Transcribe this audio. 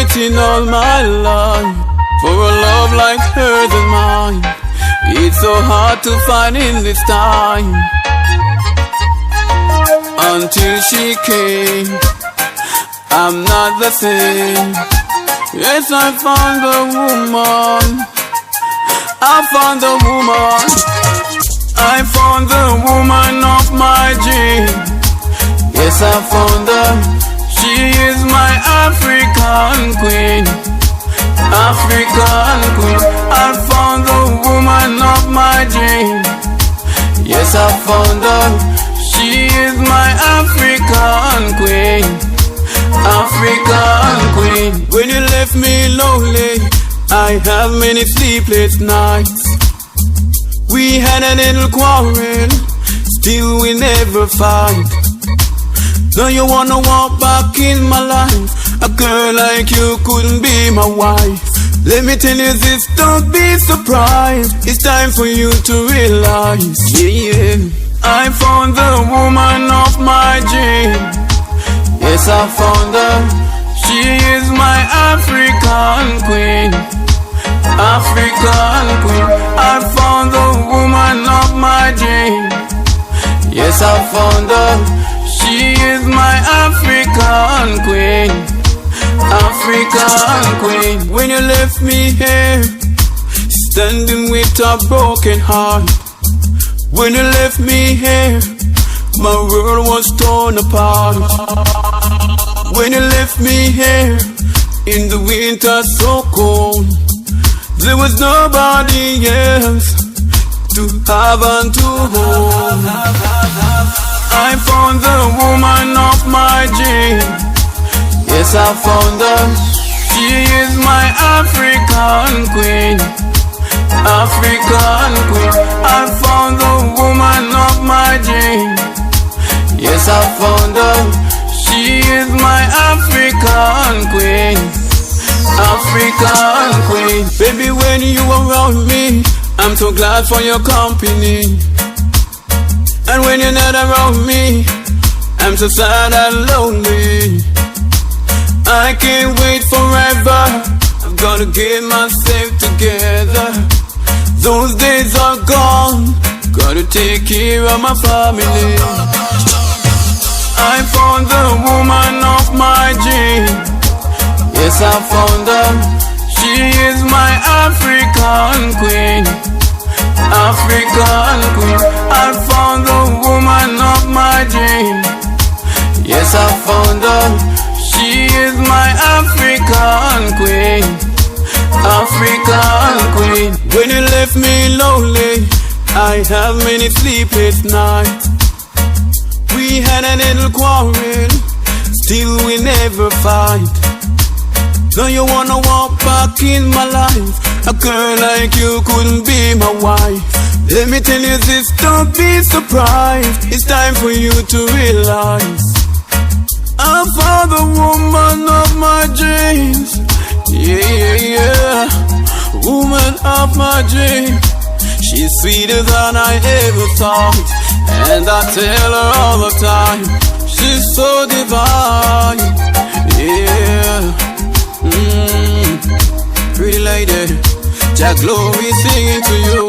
waiting all my life for a love like hers and mine. It's so hard to find in this time. Until she came, I'm not the same. Yes, I found the woman. I found the woman. I found the woman of my dream. Yes, I found her. She is my African queen. African queen. I found the woman of my dream. Yes, I found her. She is my African queen. African queen. When you left me lonely, I have many sleepless nights. We had a little quarrel, still we never fight. Now you wanna walk back in my life. A girl like you couldn't be my wife. Let me tell you this, don't be surprised. It's time for you to realize, yeah, I found the woman of my dream. Yes, I found her. She is my African queen. African queen. I found the woman of my dream. Yes, I found her. She is my African queen. African queen. When you left me here, standing with a broken heart. When you left me here, my world was torn apart. When you left me here, in the winter so cold, there was nobody else to have and to hold. I found the woman of my dream. Yes, I found her. She is my African queen. African queen. I found the woman of my dream. Yes, I found her. She is my African queen. African queen. Baby, when you around me, I'm so glad for your company. And when you're not around me, I'm so sad and lonely. I can't wait forever. I've gotta get myself together. Those days are gone. Gotta take care of my family. I found the woman of my dream. Yes, I found her. She is my African queen. African queen. I found the woman of my dream. Yes, I found her. She is my African queen. African queen. When you left me lonely, I have many sleepless nights. We had a little quarrel, still we never fight. Now you wanna walk back in my life. A girl like you couldn't be my wife. Let me tell you this, don't be surprised. It's time for you to realize I found the woman of my dreams. Yeah, yeah, yeah. Woman of my dreams. She's sweeter than I ever thought, and I tell her all the time, she's so divine. Yeah. Pretty lady, Jah Glory singing to you.